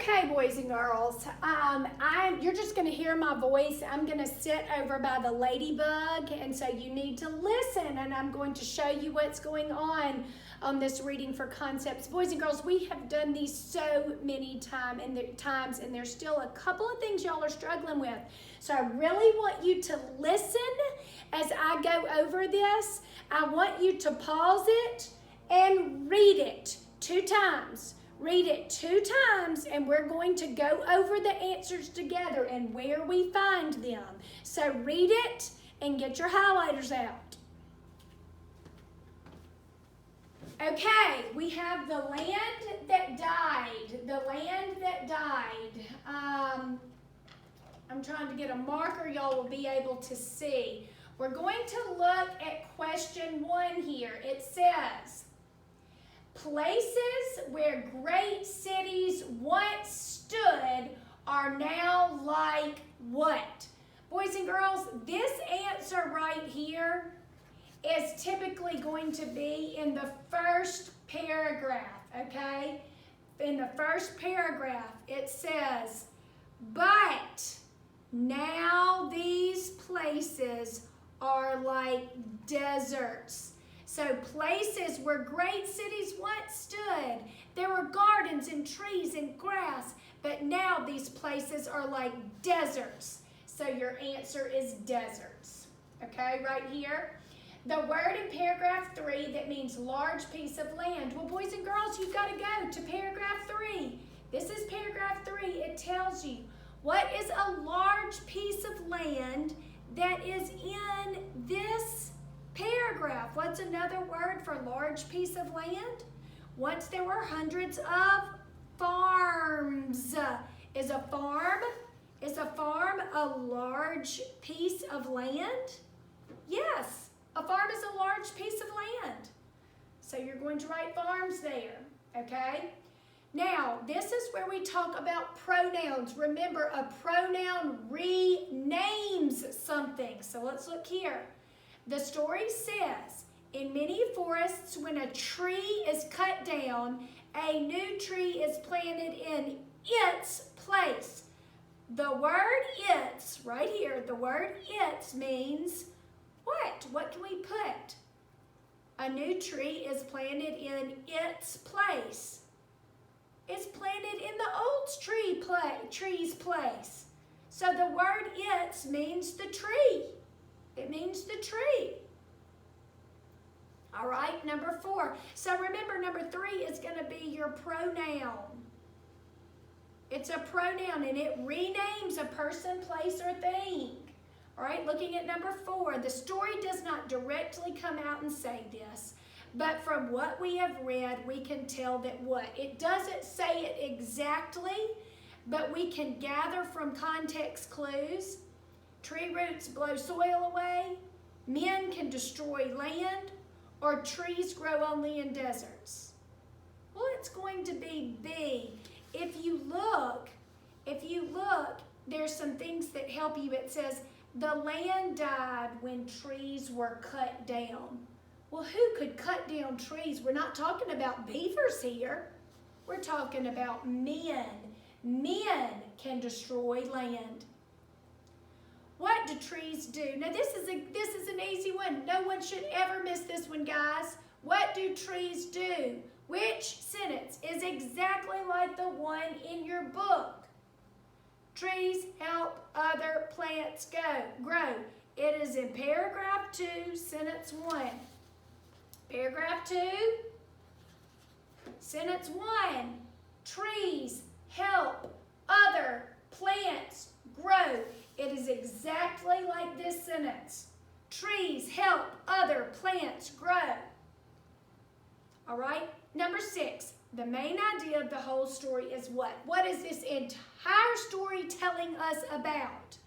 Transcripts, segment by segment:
Okay, boys and girls, you're just going to hear my voice. I'm going to sit over by the ladybug, and so you need to listen, and I'm going to show you what's going on this reading for concepts. Boys and girls, we have done these so many times, and there's still a couple of things y'all are struggling with. So I really want you to listen as I go over this. I want you to pause it and read it 2 times. Read it 2 times, and we're going to go over the answers together and where we find them. So read it and get your highlighters out. Okay, we have the land that died. The land that died. I'm trying to get a marker y'all will be able to see. We're going to look at question 1 here. It says, places where great cities once stood are now like what? Boys and girls, this answer right here is typically going to be in the first paragraph, okay? In the first paragraph, it says, but now these places are like deserts. So places where great cities once stood, there were gardens and trees and grass, but now these places are like deserts. So your answer is deserts, okay, right here. The word in paragraph 3 that means large piece of land. Well, boys and girls, you've got to go to paragraph 3. This is paragraph 3. It tells you what is a large piece of land that is in this paragraph. What's another word for large piece of land? Once there were hundreds of farms. Is a farm a large piece of land? Yes, a farm is a large piece of land. So you're going to write farms there, okay? Now, this is where we talk about pronouns. Remember, a pronoun renames something. So let's look here. The story says, in many forests, when a tree is cut down, a new tree is planted in its place. The word its, right here, the word its means what? What can we put? A new tree is planted in its place. It's planted in the old tree's place. So the word its means the tree. It means the tree. All right, number 4. So remember, number 3 is going to be your pronoun. It's a pronoun, and it renames a person, place, or thing. All right, looking at number 4. The story does not directly come out and say this, but from what we have read, we can tell that what? It doesn't say it exactly, but we can gather from context clues. Tree roots blow soil away, men can destroy land, or trees grow only in deserts. Well, it's going to be B. If you look, there's some things that help you. It says, the land died when trees were cut down. Well, who could cut down trees? We're not talking about beavers here. We're talking about men. Men can destroy land. What do trees do? Now, this is an easy one. No one should ever miss this one, guys. What do trees do? Which sentence is exactly like the one in your book? Trees help other plants grow. It is in paragraph 2, sentence 1. Paragraph 2, sentence 1. Trees help other plants grow. It is exactly like this sentence. Trees help other plants grow. All right, number 6. The main idea of the whole story is what? What is this entire story telling us about?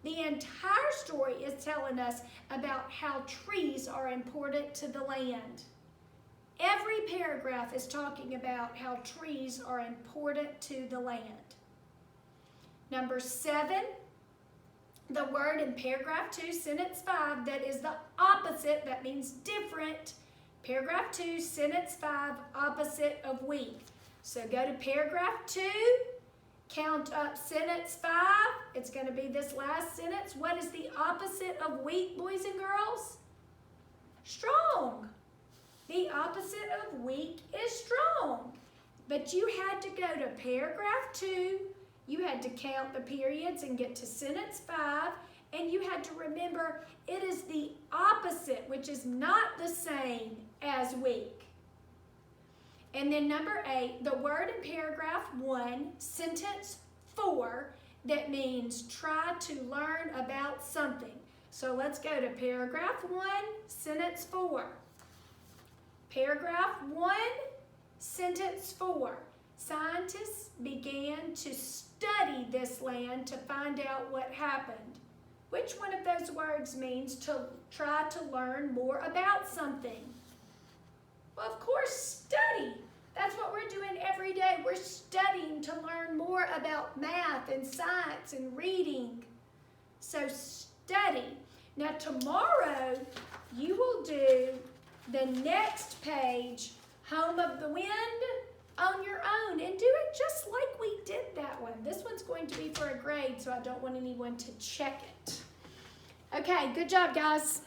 The entire story is telling us about how trees are important to the land. Every paragraph is talking about how trees are important to the land. Number 7, the word in paragraph 2, sentence 5, that is the opposite, that means different. Paragraph 2, sentence 5, opposite of weak. So go to paragraph 2, count up sentence 5. It's going to be this last sentence. What is the opposite of weak, boys and girls? Strong. The opposite of weak is strong. But you had to go to paragraph 2. You had to count the periods and get to sentence 5. And you had to remember it is the opposite, which is not the same as weak. And then number 8, the word in paragraph 1, sentence 4, that means try to learn about something. So let's go to paragraph 1, sentence 4. Paragraph 1, sentence 4. Scientists began to study this land to find out what happened. Which one of those words means to try to learn more about something? Well, of course, study. That's what we're doing every day. We're studying to learn more about math and science and reading. So study. Now tomorrow, you will do the next page, Home of the Wind, on your own. And do it just like we did that one. This one's going to be for a grade, so I don't want anyone to check it. Okay, good job, guys.